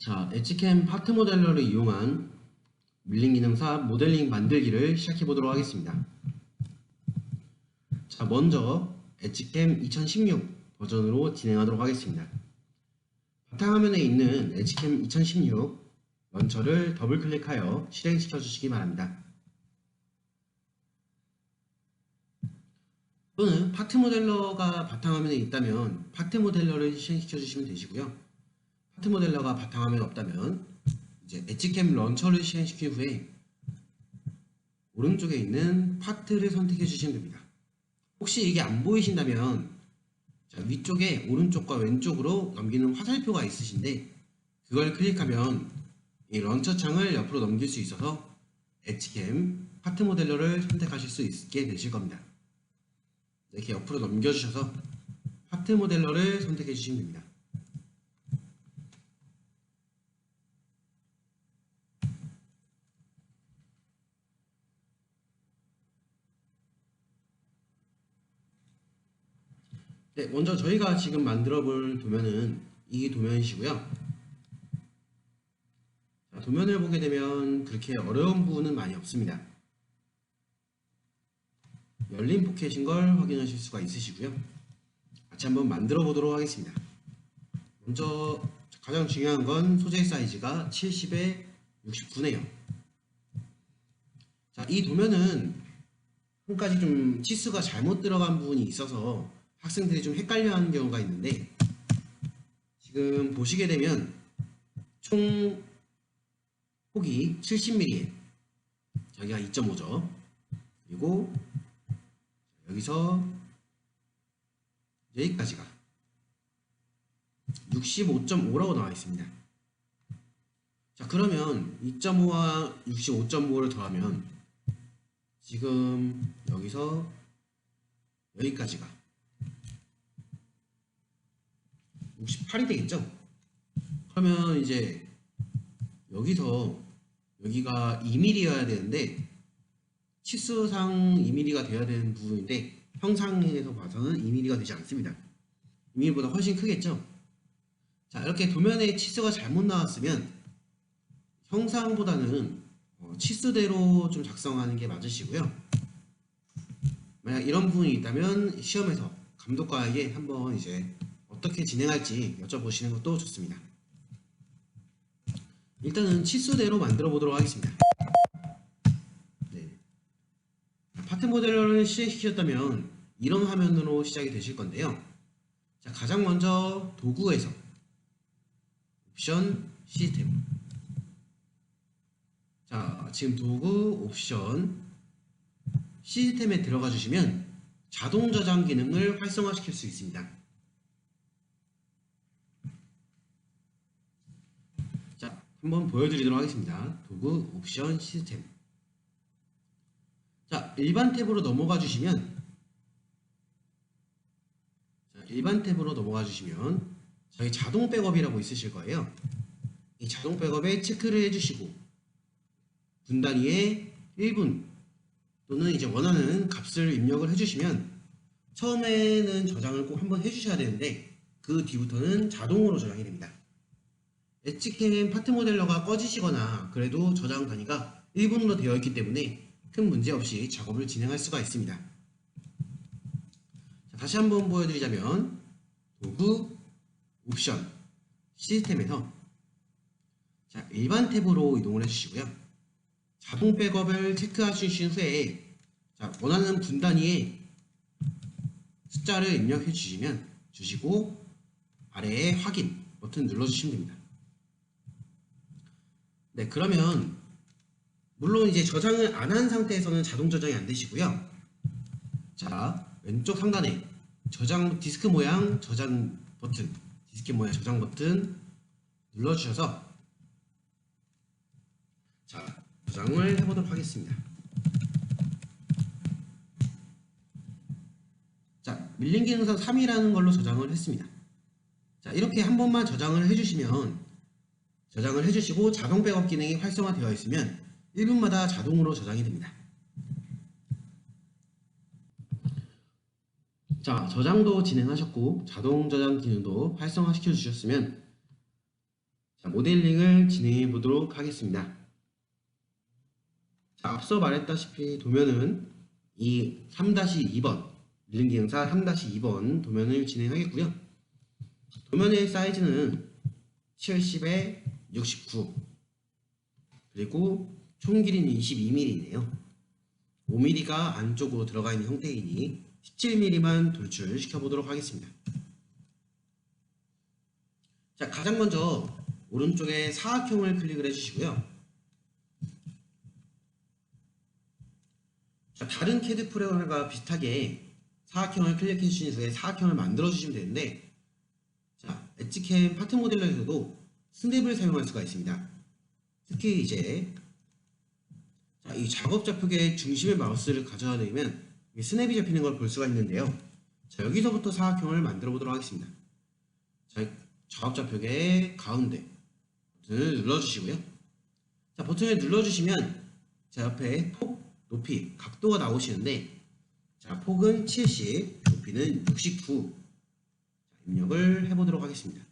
자, 엣지캠 파트 모델러를 이용한 밀링 기능사 모델링 만들기를 시작해 보도록 하겠습니다. 자, 먼저 엣지캠 2016 버전으로 진행하도록 하겠습니다. 바탕화면에 있는 엣지캠 2016 런처를 더블 클릭하여 실행시켜 주시기 바랍니다. 또는 파트 모델러가 바탕화면에 있다면 파트 모델러를 실행시켜 주시면 되시고요. 파트 모델러가 바탕화면에 없다면 이제 엣지캠 런처를 실행시킨 후에 오른쪽에 있는 파트를 선택해 주시면 됩니다. 혹시 이게 안 보이신다면 자, 위쪽에 오른쪽과 왼쪽으로 넘기는 화살표가 있으신데 그걸 클릭하면 이 런처 창을 옆으로 넘길 수 있어서 엣지캠 파트 모델러를 선택하실 수 있게 되실 겁니다. 이렇게 옆으로 넘겨주셔서 파트 모델러를 선택해 주시면 됩니다. 네, 먼저 저희가 지금 만들어 볼 도면은 이 도면이시고요. 자, 도면을 보게 되면 그렇게 어려운 부분은 많이 없습니다. 열린 포켓인 걸 확인하실 수가 있으시고요. 같이 한번 만들어 보도록 하겠습니다. 먼저 가장 중요한 건 소재 사이즈가 70에 69네요. 자, 이 도면은 한 가지 좀 치수가 잘못 들어간 부분이 있어서 학생들이 좀 헷갈려하는 경우가 있는데 지금 보시게 되면 총 폭이 70mm에 여기가 2.5죠. 그리고 여기서 여기까지가 65.5라고 나와 있습니다. 자, 그러면 2.5와 65.5를 더하면 지금 여기서 여기까지가 68이 되겠죠? 그러면 이제 여기서 여기가 2mm여야 되는데 치수상 2mm가 돼야 되는 부분인데 형상에서 봐서는 2mm가 되지 않습니다. 2mm보다 훨씬 크겠죠? 자, 이렇게 도면에 치수가 잘못 나왔으면 형상보다는 치수대로 좀 작성하는 게 맞으시고요. 만약 이런 부분이 있다면 시험에서 감독관에게 한번 이제 어떻게 진행할지 여쭤보시는 것도 좋습니다. 일단은 치수대로 만들어 보도록 하겠습니다. 네. 파트 모델러를 실행시켰다면 이런 화면으로 시작이 되실 건데요. 자, 가장 먼저 도구에서 옵션 시스템. 자, 지금 도구 옵션 시스템에 들어가 주시면 자동 저장 기능을 활성화시킬 수 있습니다. 자, 한번 보여드리도록 하겠습니다. 도구 옵션 시스템. 자, 일반 탭으로 넘어가 주시면 저희 자동 백업이라고 있으실 거예요. 이 자동 백업에 체크를 해주시고 분 단위에 1분 또는 이제 원하는 값을 입력을 해주시면 처음에는 저장을 꼭 한번 해주셔야 되는데 그 뒤부터는 자동으로 저장이 됩니다. 엣지캠 파트 모델러가 꺼지시거나 그래도 저장 단위가 1분으로 되어 있기 때문에 큰 문제 없이 작업을 진행할 수가 있습니다. 자, 다시 한번 보여드리자면 도구 옵션 시스템에서 자, 일반 탭으로 이동을 해주시고요. 자동 백업을 체크하신 후에 자, 원하는 분 단위에 숫자를 입력해 주시고 아래에 확인 버튼 눌러주시면 됩니다. 네, 그러면 물론 이제 저장을 안 한 상태에서는 자동 저장이 안 되시고요. 자, 왼쪽 상단에 디스크 모양 저장 버튼 눌러주셔서 자, 저장을 해보도록 하겠습니다. 자, 밀링 기능사 3이라는 걸로 저장을 했습니다. 자, 이렇게 한 번만 저장을 해주시고 자동 백업 기능이 활성화되어 있으면 1분마다 자동으로 저장이 됩니다. 자, 저장도 진행하셨고 자동 저장 기능도 활성화시켜 주셨으면 자, 모델링을 진행해 보도록 하겠습니다. 자, 앞서 말했다시피 도면은 이 3-2번 밀림 기능사 3-2번 도면을 진행하겠고요. 도면의 사이즈는 70에 69 그리고 총 길이는 22mm이네요. 5mm가 안쪽으로 들어가 있는 형태이니 17mm만 돌출시켜 보도록 하겠습니다. 자, 가장 먼저 오른쪽에 사각형을 클릭을 해주시고요. 자, 다른 CAD 프로그램과 비슷하게 사각형을 클릭해 주신 후에 사각형을 만들어 주시면 되는데, 자, 엣지캠 파트 모델러에서도 스냅을 사용할 수가 있습니다. 특히 이제 이 작업 좌표계의 중심에 마우스를 가져다 대면 스냅이 잡히는 걸 볼 수가 있는데요. 자, 여기서부터 사각형을 만들어 보도록 하겠습니다. 자, 작업 좌표계의 가운데 버튼을 눌러주시고요. 자, 버튼을 눌러주시면 자, 옆에 폭, 높이, 각도가 나오시는데, 자, 폭은 70, 높이는 69. 자, 입력을 해보도록 하겠습니다.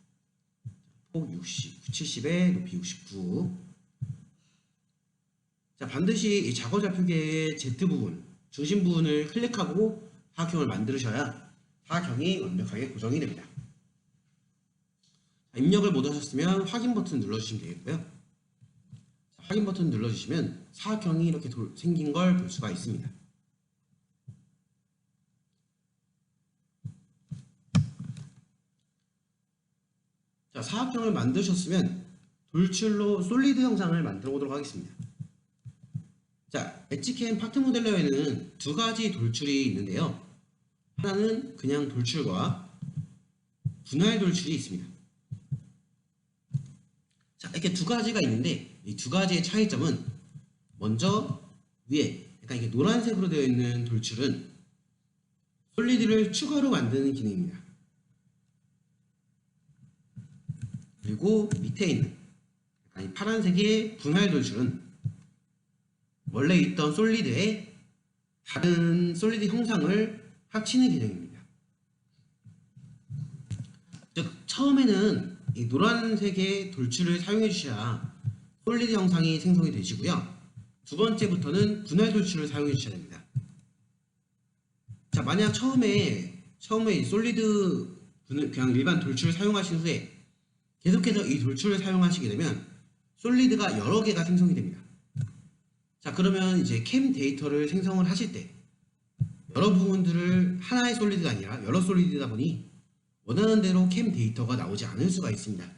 폭 60, 70에 높이 69. 자, 반드시 이 작업 좌표계의 Z 부분, 중심 부분을 클릭하고 사각형을 만드셔야 사각형이 완벽하게 고정이 됩니다. 자, 입력을 못 하셨으면 확인 버튼 눌러주시면 되겠고요. 자, 확인 버튼 눌러주시면 사각형이 이렇게 생긴 걸 볼 수가 있습니다. 자, 사각형을 만드셨으면 돌출로 솔리드 형상을 만들어 보도록 하겠습니다. 자, 엣지캠 파트 모델러에는 두 가지 돌출이 있는데요. 하나는 그냥 돌출과 분할 돌출이 있습니다. 자, 이렇게 두 가지가 있는데 이 두 가지의 차이점은, 먼저 위에, 그러니까 이게 노란색으로 되어 있는 돌출은 솔리드를 추가로 만드는 기능입니다. 그리고 밑에 있는 이 파란색의 분할 돌출은 원래 있던 솔리드에 다른 솔리드 형상을 합치는 기능입니다. 즉, 처음에는 이 노란색의 돌출을 사용해 주셔야 솔리드 형상이 생성이 되시고요. 두 번째부터는 분할 돌출을 사용해 주셔야 됩니다. 자, 만약 처음에 이 솔리드 그냥 일반 돌출을 사용하신 후에 계속해서 이 돌출을 사용하시게 되면 솔리드가 여러 개가 생성이 됩니다. 자, 그러면 이제 캠 데이터를 생성을 하실 때 여러 부분들을 하나의 솔리드가 아니라 여러 솔리드다 보니 원하는 대로 캠 데이터가 나오지 않을 수가 있습니다.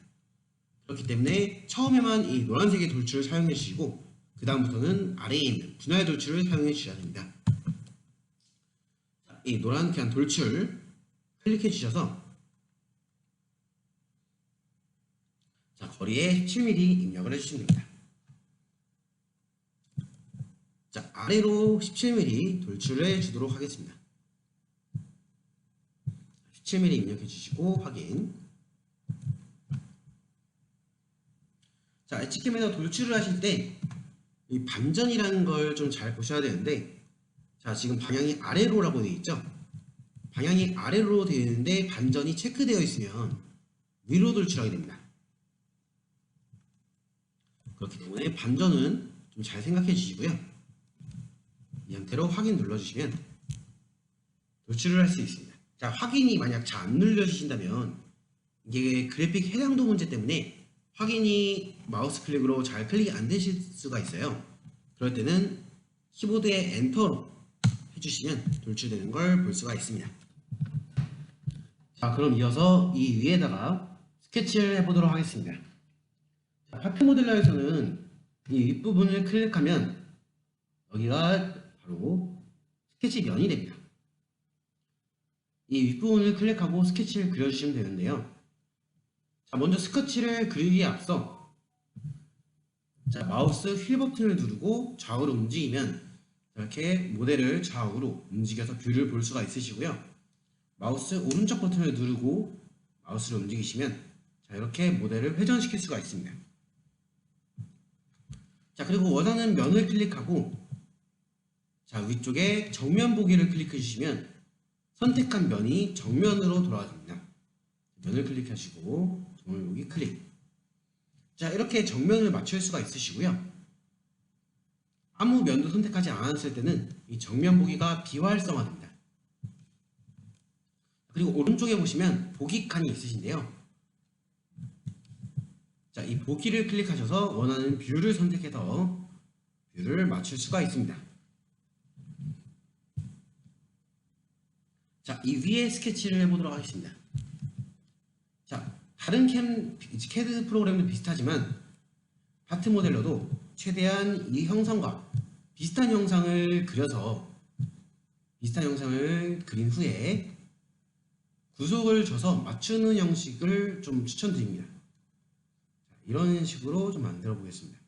그렇기 때문에 처음에만 이 노란색의 돌출을 사용해 주시고 그 다음부터는 아래에 있는 분할 돌출을 사용해 주셔야 됩니다. 자, 이 노란 그냥 돌출 클릭해 주셔서 자, 거리에 17mm 입력을 해주시면 됩니다. 자, 아래로 17mm 돌출을 주도록 하겠습니다. 17mm 입력해 주시고 확인. 자, 엣지캠에서 돌출을 하실 때 이 반전이라는 걸 좀 잘 보셔야 되는데, 자, 지금 방향이 아래로라고 되어 있죠. 방향이 아래로 되어 있는데 반전이 체크되어 있으면 위로 돌출하게 됩니다. 그렇기 때문에 반전은 좀 잘 생각해 주시고요. 이 형태로 확인 눌러주시면 돌출을 할 수 있습니다. 자, 확인이 만약 잘 안 눌려주신다면 이게 그래픽 해상도 문제 때문에 확인이 마우스 클릭으로 잘 클릭이 안 되실 수가 있어요. 그럴 때는 키보드에 엔터로 해주시면 돌출되는 걸 볼 수가 있습니다. 자, 그럼 이어서 이 위에다가 스케치를 해보도록 하겠습니다. 자, 파트 모델러에서는 이 윗부분을 클릭하면 여기가 바로 스케치면이 됩니다. 이 윗부분을 클릭하고 스케치를 그려주시면 되는데요. 자, 먼저 스케치를 그리기에 앞서 자, 마우스 휠 버튼을 누르고 좌우로 움직이면 이렇게 모델을 좌우로 움직여서 뷰를 볼 수가 있으시고요. 마우스 오른쪽 버튼을 누르고 마우스를 움직이시면 자, 이렇게 모델을 회전시킬 수가 있습니다. 자, 그리고 원하는 면을 클릭하고 자, 위쪽에 정면 보기를 클릭해 주시면 선택한 면이 정면으로 돌아갑니다. 면을 클릭하시고 정면 보기 클릭. 자, 이렇게 정면을 맞출 수가 있으시고요. 아무 면도 선택하지 않았을 때는 이 정면 보기가 비활성화됩니다. 그리고 오른쪽에 보시면 보기 칸이 있으신데요. 자, 이 보기를 클릭하셔서 원하는 뷰를 선택해서 뷰를 맞출 수가 있습니다. 자, 이 위에 스케치를 해보도록 하겠습니다. 자, 다른 CAD 프로그램도 비슷하지만 파트 모델러도 최대한 이 형상과 비슷한 형상을 그린 후에 구속을 줘서 맞추는 형식을 좀 추천드립니다. 자, 이런 식으로 좀 만들어 보겠습니다.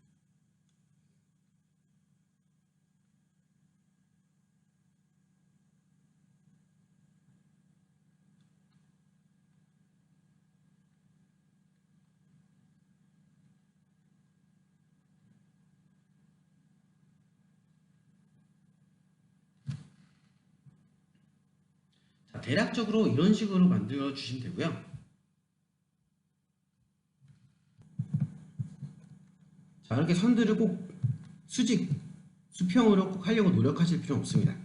자, 대략적으로 이런 식으로 만들어 주시면 되고요. 자, 이렇게 선들을 꼭 수평으로 꼭 하려고 노력하실 필요 없습니다.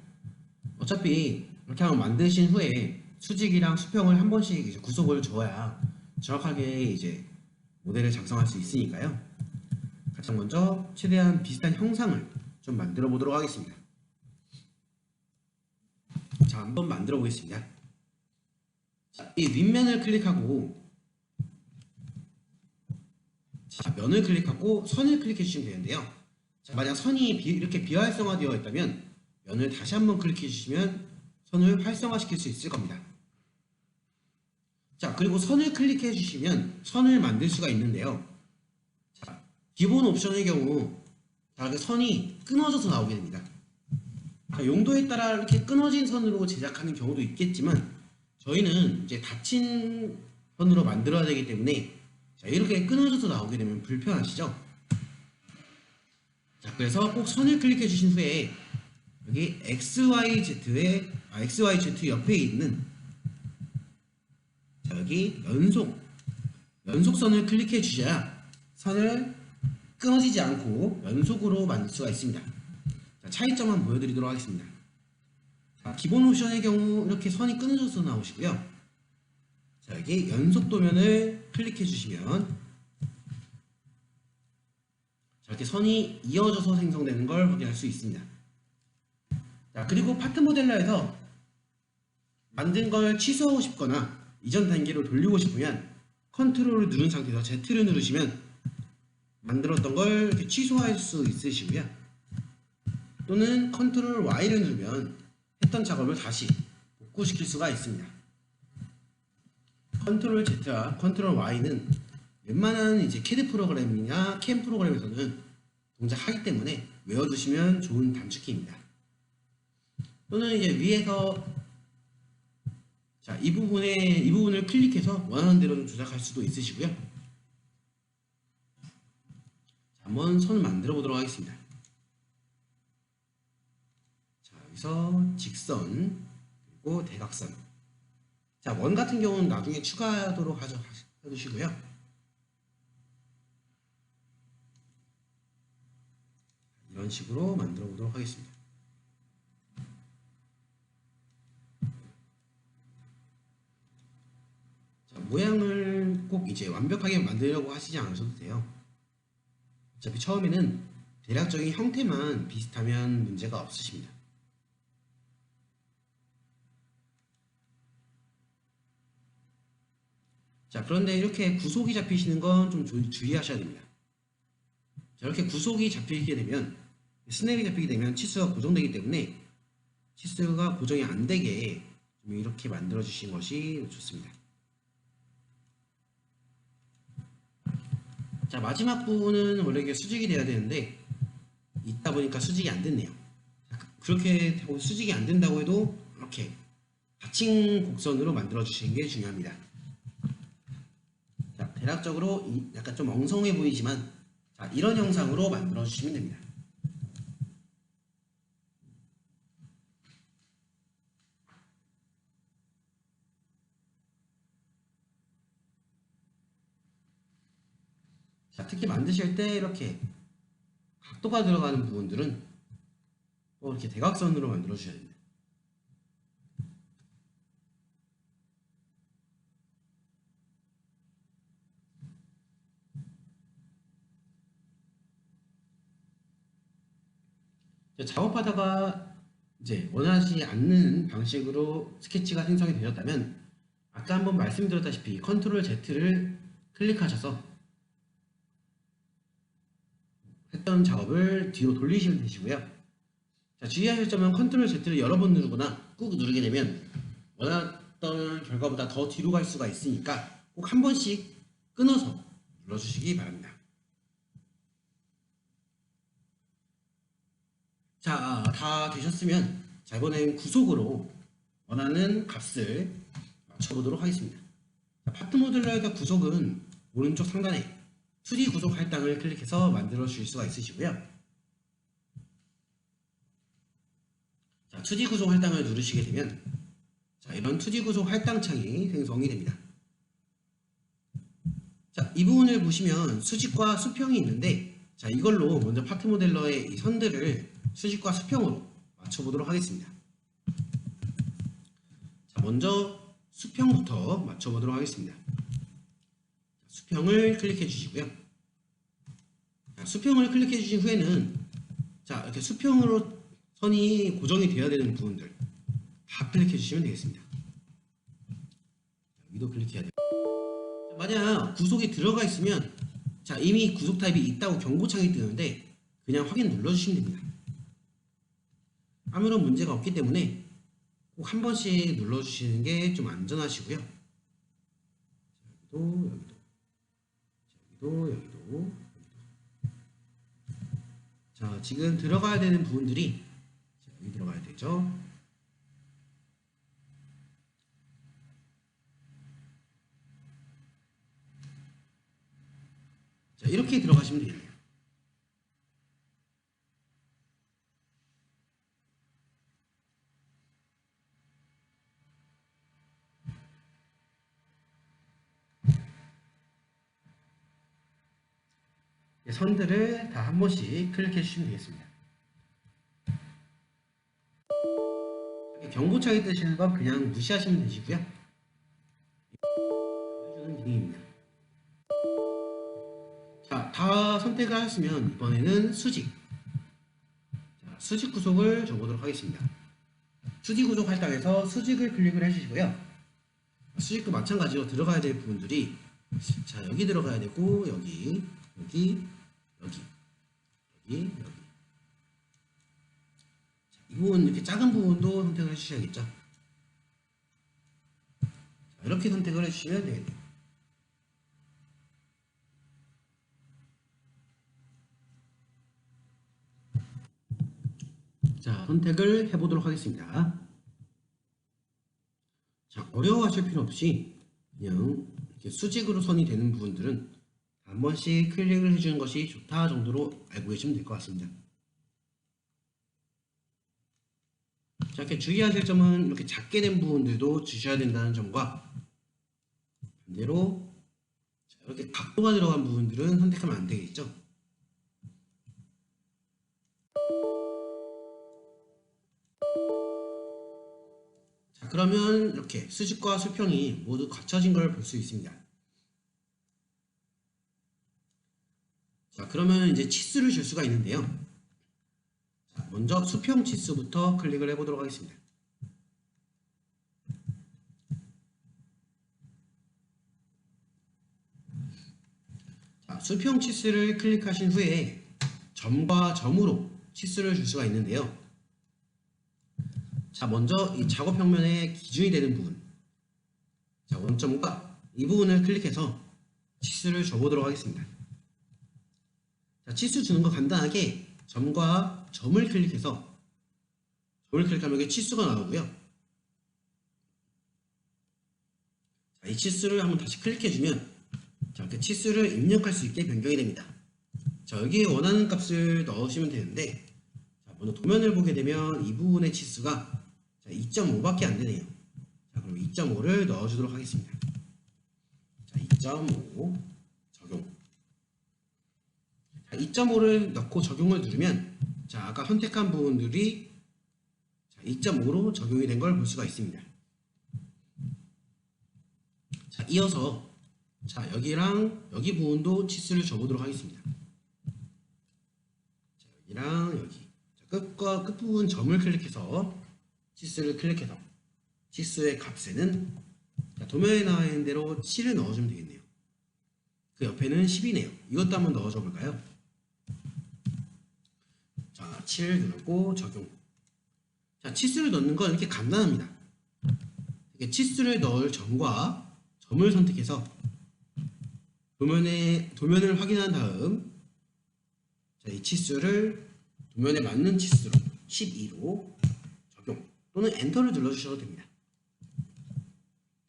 어차피 이렇게 한번 만드신 후에 수직이랑 수평을 한 번씩 이제 구속을 줘야 정확하게 이제 모델을 작성할 수 있으니까요. 가장 먼저 최대한 비슷한 형상을 좀 만들어 보도록 하겠습니다. 자, 한번 만들어 보겠습니다. 자, 이 윗면을 클릭하고 자, 면을 클릭하고 선을 클릭해 주시면 되는데요. 자, 만약 선이 이렇게 비활성화되어 있다면 면을 다시 한번 클릭해 주시면 선을 활성화시킬 수 있을 겁니다. 자, 그리고 선을 클릭해 주시면 선을 만들 수가 있는데요. 자, 기본 옵션의 경우 자, 그 선이 끊어져서 나오게 됩니다. 자, 용도에 따라 이렇게 끊어진 선으로 제작하는 경우도 있겠지만 저희는 이제 닫힌 선으로 만들어야 되기 때문에 자, 이렇게 끊어져서 나오게 되면 불편하시죠? 자, 그래서 꼭 선을 클릭해 주신 후에 여기 XYZ 옆에 있는 자, 여기 연속선을 클릭해 주셔야 선을 끊어지지 않고 연속으로 만들 수가 있습니다. 자, 차이점 한번 보여드리도록 하겠습니다. 자, 기본 옵션의 경우 이렇게 선이 끊어져서 나오시고요. 자, 여기 연속 도면을 클릭해 주시면 이렇게 선이 이어져서 생성되는 걸 확인할 수 있습니다. 자, 그리고 파트 모델러에서 만든 걸 취소하고 싶거나 이전 단계로 돌리고 싶으면 컨트롤을 누른 상태에서 Z를 누르시면 만들었던 걸 이렇게 취소할 수 있으시고요. 또는 컨트롤 Y를 누르면 했던 작업을 다시 복구시킬 수가 있습니다. 컨트롤 Z와 컨트롤 Y는 웬만한 이제 CAD 프로그램이나 CAM 프로그램에서는 동작하기 때문에 외워두시면 좋은 단축키입니다. 또는 이제 위에서 자, 이 부분을 클릭해서 원하는 대로 조작할 수도 있으시고요. 자, 한번 선을 만들어 보도록 하겠습니다. 자, 여기서 직선 그리고 대각선. 자, 원 같은 경우는 나중에 추가하도록 해주시고요. 이런 식으로 만들어 보도록 하겠습니다. 자, 모양을 꼭 이제 완벽하게 만들려고 하시지 않으셔도 돼요. 어차피 처음에는 대략적인 형태만 비슷하면 문제가 없으십니다. 자, 그런데 이렇게 구속이 잡히시는 건 좀 주의하셔야 됩니다. 자, 이렇게 구속이 잡히게 되면 스냅이 잡히게 되면 치수가 고정되기 때문에 치수가 고정이 안 되게 좀 이렇게 만들어 주신 것이 좋습니다. 자, 마지막 부분은 원래 이게 수직이 돼야 되는데 있다 보니까 수직이 안 됐네요. 자, 그렇게 수직이 안 된다고 해도 이렇게 닫힌 곡선으로 만들어 주시는 게 중요합니다. 자, 대략적으로 약간 좀 엉성해 보이지만 자, 이런 형상으로 만들어 주시면 됩니다. 자, 특히 만드실 때 이렇게 각도가 들어가는 부분들은 이렇게 대각선으로 만들어 주셔야 됩니다. 작업하다가 이제 원하지 않는 방식으로 스케치가 생성이 되셨다면 아까 한번 말씀드렸다시피 컨트롤 Z를 클릭하셔서 했던 작업을 뒤로 돌리시면 되시고요. 자, 주의하실 점은 컨트롤 Z를 여러 번 누르거나 꾹 누르게 되면 원했던 결과보다 더 뒤로 갈 수가 있으니까 꼭 한 번씩 끊어서 눌러주시기 바랍니다. 자, 다 되셨으면 자, 이번엔 구속으로 원하는 값을 맞춰보도록 하겠습니다. 자, 파트 모델러의 구속은 오른쪽 상단에 2D 구속 할당을 클릭해서 만들어 주실 수가 있으시고요. 자, 2D 구속 할당을 누르시게 되면 자, 이런 2D 구속 할당 창이 생성이 됩니다. 자, 이 부분을 보시면 수직과 수평이 있는데 자, 이걸로 먼저 파트 모델러의 이 선들을 수직과 수평으로 맞춰보도록 하겠습니다. 자, 먼저 수평부터 맞춰보도록 하겠습니다. 수평을 클릭해 주시고요. 자, 수평을 클릭해 주신 후에는 자, 이렇게 수평으로 선이 고정이 되어야 되는 부분들 다 클릭해 주시면 되겠습니다. 여기도 클릭해야 돼요. 자, 만약 구속이 들어가 있으면 자, 이미 구속 타입이 있다고 경고창이 뜨는데 그냥 확인 눌러주시면 됩니다. 아무런 문제가 없기 때문에 꼭 한 번씩 눌러주시는 게 좀 안전하시고요. 여기도. 자, 지금 들어가야 되는 부분들이 자, 여기 들어가야 되죠. 자, 이렇게 들어가시면 되겠네요. 선들을 다 한 번씩 클릭해 주시면 되겠습니다. 경고창이 뜨시는 건 그냥 무시하시면 되시고요. 알려주는 기능입니다. 자, 다 선택을 하셨으면 이번에는 수직. 자, 수직 구속을 줘보도록 하겠습니다. 수직 구속 할당에서 수직을 클릭을 해주시고요. 수직도 마찬가지로 들어가야 될 부분들이 자, 여기 들어가야 되고 여기. 자, 이 부분 이렇게 작은 부분도 선택을 해주셔야겠죠. 자, 이렇게 선택을 해주시면 되겠네요. 자, 선택을 해보도록 하겠습니다. 자, 어려워하실 필요 없이 그냥 이렇게 수직으로 선이 되는 부분들은 한 번씩 클릭을 해주는 것이 좋다 정도로 알고 계시면 될 것 같습니다. 자, 이렇게 주의하실 점은 이렇게 작게 된 부분들도 주셔야 된다는 점과 반대로 자, 이렇게 각도가 들어간 부분들은 선택하면 안 되겠죠. 자, 그러면 이렇게 수직과 수평이 모두 갖춰진 걸 볼 수 있습니다. 자, 그러면 이제 치수를 줄 수가 있는데요. 자, 먼저 수평 치수부터 클릭을 해보도록 하겠습니다. 자, 수평 치수를 클릭하신 후에 점과 점으로 치수를 줄 수가 있는데요. 자, 먼저 이 작업 평면의 기준이 되는 부분, 자, 원점과 이 부분을 클릭해서 치수를 줘보도록 하겠습니다. 자, 치수 주는 거 간단하게 점과 점을 클릭해서 점을 클릭하면 이게 치수가 나오고요. 자, 이 치수를 한번 다시 클릭해주면 자, 이렇게 치수를 입력할 수 있게 변경이 됩니다. 자, 여기에 원하는 값을 넣으시면 되는데 자, 먼저 도면을 보게 되면 이 부분의 치수가 2.5밖에 안 되네요. 자, 그럼 2.5를 넣어주도록 하겠습니다. 자, 2.5 적용. 2.5를 넣고 적용을 누르면 자, 아까 선택한 부분들이 2.5로 적용이 된 걸 볼 수가 있습니다. 자, 이어서 자, 여기랑 여기 부분도 치수를 줘보도록 하겠습니다. 자, 여기랑 여기 자, 끝과 끝부분 점을 클릭해서 치수를 클릭해서 치수의 값에는 자, 도면에 나와 있는 대로 7을 넣어주면 되겠네요. 그 옆에는 10이네요. 이것도 한번 넣어줘 볼까요? 자, 7 누르고 적용. 자, 치수를 넣는 건 이렇게 간단합니다. 이렇게 치수를 넣을 점과 점을 선택해서 도면을 확인한 다음 자, 이 치수를 도면에 맞는 치수로 12로 적용 또는 엔터를 눌러주셔도 됩니다.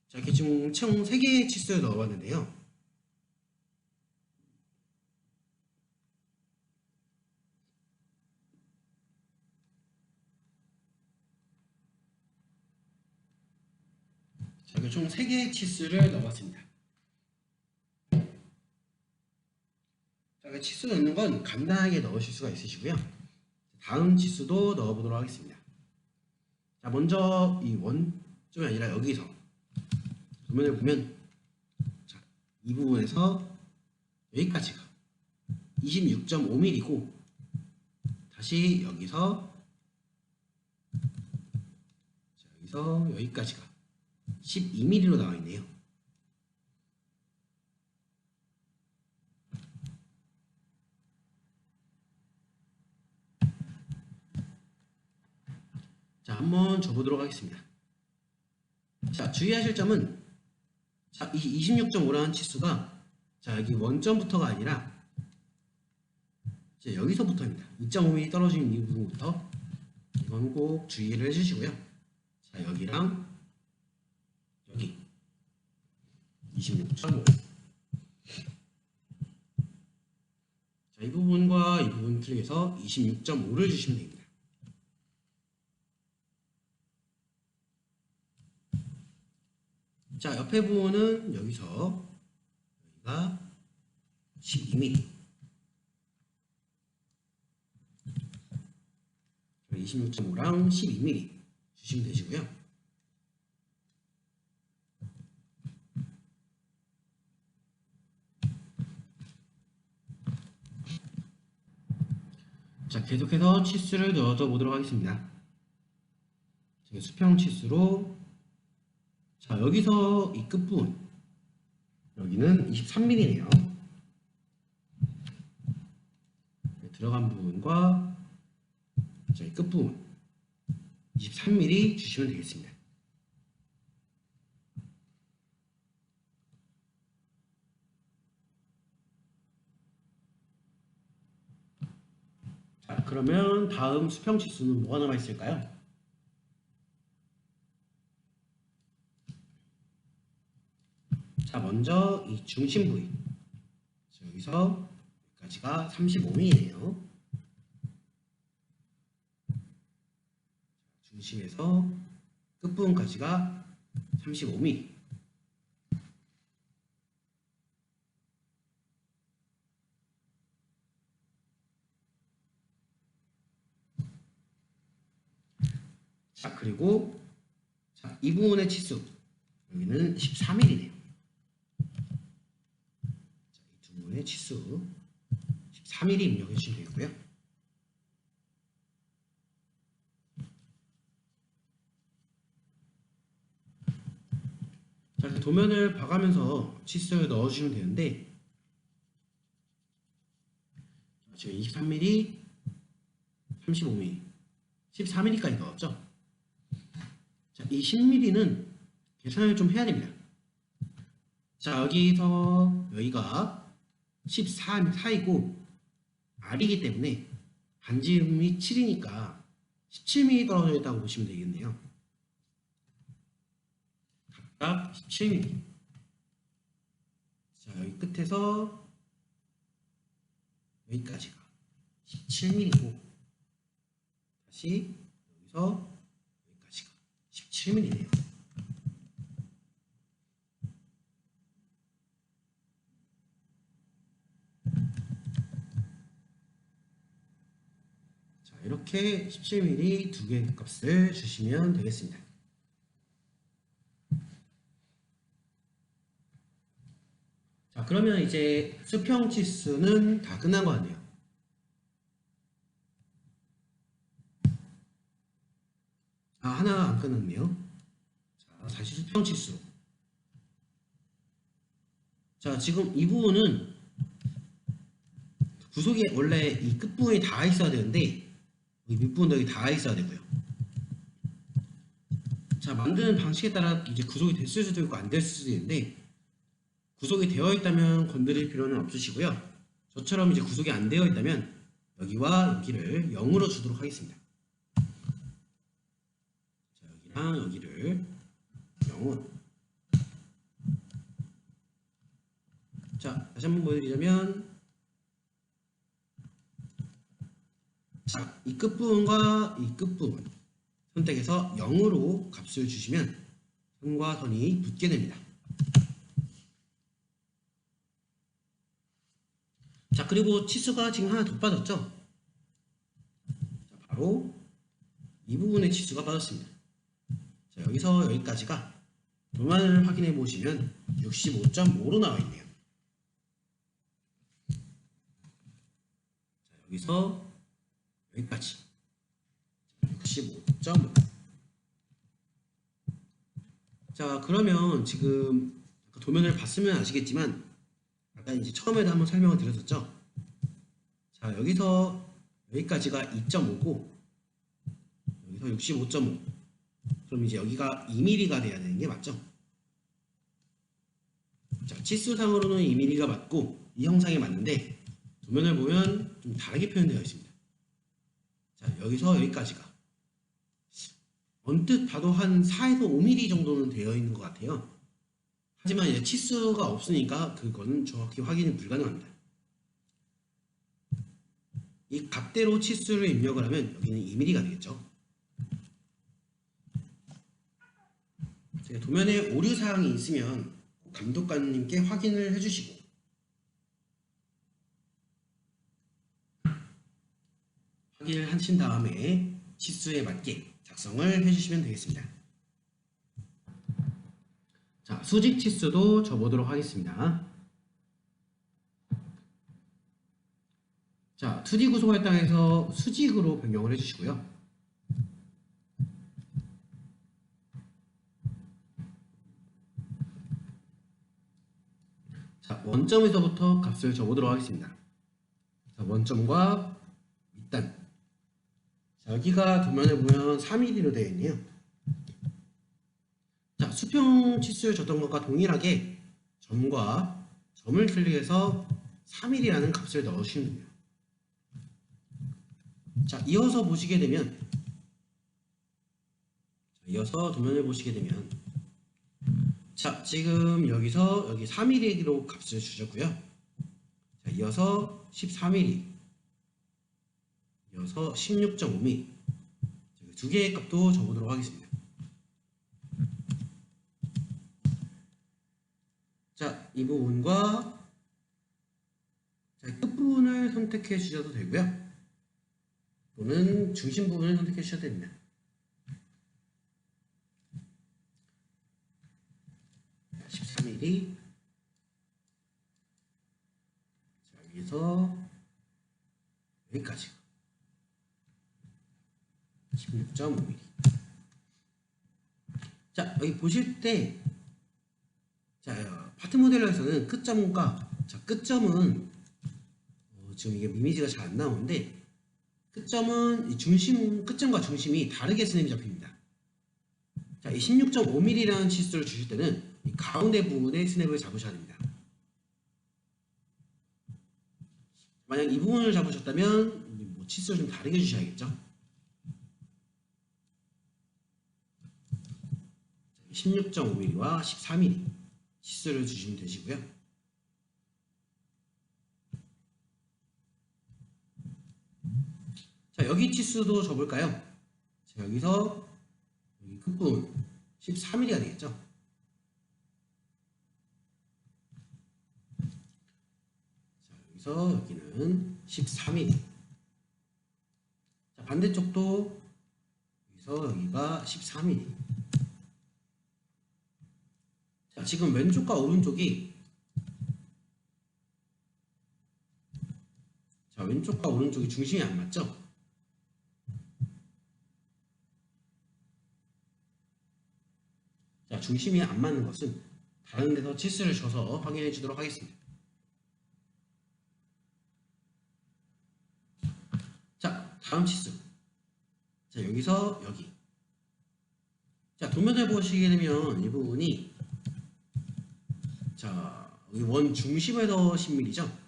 자, 이렇게 지금 총 3개의 치수를 넣어봤는데요. 자, 이렇게 총 3개의 치수를 넣어봤습니다. 자, 치수 넣는 건 간단하게 넣으실 수가 있으시고요. 다음 치수도 넣어보도록 하겠습니다. 자, 먼저 이 원점이 아니라 여기서 도면을 보면 자, 이 부분에서 여기까지가 26.5mm고 다시 여기서 여기까지가 12mm로 나와 있네요. 자, 한번 줘보도록 하겠습니다. 자, 주의하실 점은 자, 이 26.5라는 치수가 자, 여기 원점부터가 아니라 이제 여기서부터입니다. 2.5mm 떨어진 이 부분부터 이건 꼭 주의를 해주시고요. 자, 여기랑 여기 26.5 자, 이 부분과 이 부분 클릭해서 26.5를 주시면 됩니다. 자, 옆에 부분은 여기가 12mm 26.5랑 12mm 주시면 되시고요. 자, 계속해서 치수를 넣어줘 보도록 하겠습니다. 수평 치수로 자, 여기서 이 끝부분 여기는 23mm네요. 들어간 부분과 자, 이 끝부분 23mm 주시면 되겠습니다. 자, 그러면 다음 수평 치수는 뭐가 남아 있을까요? 자, 먼저 이 중심 부위 여기서 여기까지가 35mm네요. 중심에서 끝부분까지가 35mm. 자, 그리고 자, 이 부분의 치수 여기는 14mm네요. 자, 이 두 부분의 치수 14mm 입력해 주시면 되고요. 자, 이렇게 도면을 봐가면서 치수를 넣어주시면 되는데 지금 23mm, 35mm, 14mm까지 넣었죠. 자, 이 10mm는 계산을 좀 해야 됩니다. 자, 여기서 여기가 14이고 R이기 때문에 반지름이 7이니까 17mm 떨어져 있다고 보시면 되겠네요. 각각 17mm. 자, 여기 끝에서 여기까지가 17mm고 다시 여기서 여기까지가 17mm네요. 이렇게 17mm 두 개의 값을 주시면 되겠습니다. 자, 그러면 이제 수평 치수는 다 끝난 것 같네요. 아, 하나 안 끝났네요. 자, 다시 수평 치수. 자, 지금 이 부분은 구속이 원래 이 끝부분에 닿아 있어야 되는데 이 밑부분도 여기 닿아 있어야 되고요. 자, 만드는 방식에 따라 이제 구속이 됐을 수도 있고 안 됐을 수도 있는데 구속이 되어 있다면 건드릴 필요는 없으시고요. 저처럼 이제 구속이 안 되어 있다면 여기와 여기를 0으로 주도록 하겠습니다. 자, 여기랑 여기를 0으로. 자, 다시 한번 보여드리자면 자, 이 끝부분과 이 끝부분 선택해서 0으로 값을 주시면 선과 선이 붙게 됩니다. 자, 그리고 치수가 지금 하나 더 빠졌죠? 자, 바로 이 부분의 치수가 빠졌습니다. 자, 여기서 여기까지가 도면을 확인해 보시면 65.5로 나와 있네요. 자, 여기서 여기까지 65.5. 자, 그러면 지금 도면을 봤으면 아시겠지만 아까 이제 처음에도 한번 설명을 드렸었죠. 자, 여기서 여기까지가 2.5고 여기서 65.5. 그럼 이제 여기가 2mm가 돼야 되는 게 맞죠? 자, 치수상으로는 2mm가 맞고 이 형상에 맞는데 도면을 보면 좀 다르게 표현되어 있습니다. 자, 여기서 여기까지가 언뜻 봐도 한 4에서 5mm 정도는 되어 있는 것 같아요. 하지만 이제 치수가 없으니까 그거는 정확히 확인이 불가능합니다. 이 값대로 치수를 입력을 하면 여기는 2mm가 되겠죠. 도면에 오류사항이 있으면 감독관님께 확인을 해주시고 확인을 하신 다음에 치수에 맞게 작성을 해주시면 되겠습니다. 자, 수직 치수도 줘보도록 하겠습니다. 자, 2D 구성 할당에서 수직으로 변경을 해주시고요. 자, 원점에서부터 값을 줘보도록 하겠습니다. 자, 원점과 밑단. 자, 여기가 도면에 보면 3mm로 되어 있네요. 자, 수평 치수를 줬던 것과 동일하게 점과 점을 클릭해서 3mm라는 값을 넣으시면 됩니다. 자, 이어서 보시게 되면 이어서 도면을 보시게 되면 자, 지금 여기서 여기 3mm로 값을 주셨고요. 자, 이어서 13mm, 이어서 16.5mm 두 개의 값도 적어보도록 하겠습니다. 자, 이 부분과 자, 끝부분을 선택해 주셔도 되고요. 또는 중심 부분을 선택해 주셔도 됩니다. 자, 13mm. 자, 여기서 여기까지 16.5mm. 자, 여기 보실 때 자, 파트 모델러에서는 끝점과 자, 끝점은 지금 이게 이미지가 잘 안 나오는데 끝점은 이 중심, 끝점과 중심이 다르게 스냅이 잡힙니다. 자, 이 16.5mm라는 치수를 주실 때는 이 가운데 부분에 스냅을 잡으셔야 됩니다. 만약 이 부분을 잡으셨다면 뭐 치수를 좀 다르게 주셔야겠죠. 16.5mm와 14mm 치수를 주시면 되시고요. 자, 여기 치수도 줘볼까요? 자, 여기서 여기 끝부분 13mm가 되겠죠. 자, 여기서 여기는 13mm. 자, 반대쪽도 여기서 여기가 14mm. 자, 지금 왼쪽과 오른쪽이 왼쪽과 오른쪽이 중심이 안 맞죠? 자, 중심이 안 맞는 것은 다른 데서 치수를 줘서 확인해 주도록 하겠습니다. 자, 다음 치수. 자, 여기서 여기. 자, 도면을 보시게 되면 이 부분이 자, 여기 원 중심에서 10mm죠?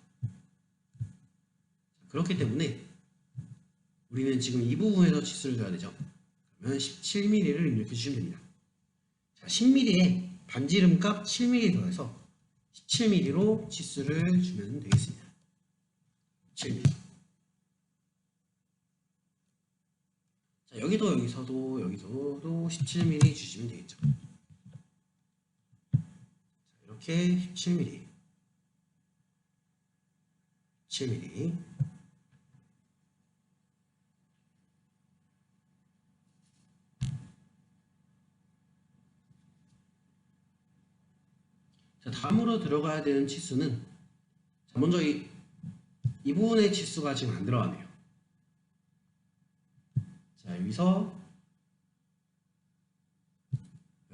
그렇기 때문에 우리는 지금 이 부분에서 치수를 줘야 되죠. 그러면 17mm를 입력해 주시면 됩니다. 자, 10mm에 반지름 값 7mm 더해서 17mm로 치수를 주면 되겠습니다. 7mm. 자, 여기서도 17mm 주시면 되겠죠. 자, 이렇게 17mm. 7mm. 자, 다음으로 들어가야 되는 치수는, 자, 먼저 이 부분의 치수가 지금 안 들어가네요. 자, 여기서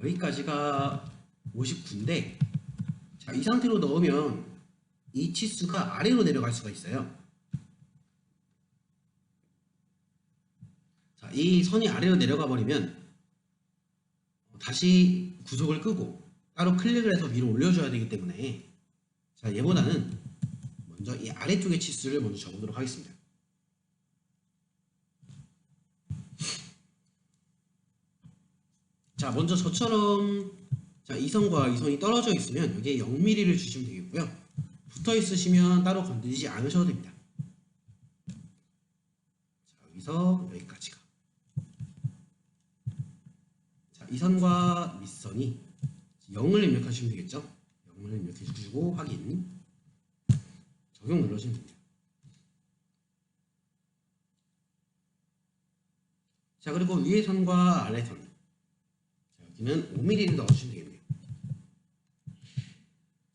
여기까지가 59인데, 자, 이 상태로 넣으면 이 치수가 아래로 내려갈 수가 있어요. 자, 이 선이 아래로 내려가 버리면 다시 구속을 끄고 따로 클릭을 해서 위로 올려줘야 되기 때문에, 자, 얘보다는 먼저 이 아래쪽의 치수를 먼저 적어보도록 하겠습니다. 자, 먼저 저처럼, 자, 이 선과 이 선이 떨어져 있으면 여기에 0mm를 주시면 되겠고요. 붙어 있으시면 따로 건드리지 않으셔도 됩니다. 자, 여기서 여기까지가. 자, 이 선과 밑선이 0을 입력하시면 되겠죠. 0을 입력해 주시고 확인. 적용 눌러주시면 됩니다. 자, 그리고 위의 선과 아래 선. 자, 여기는 5mm를 넣어주시면 되겠네요.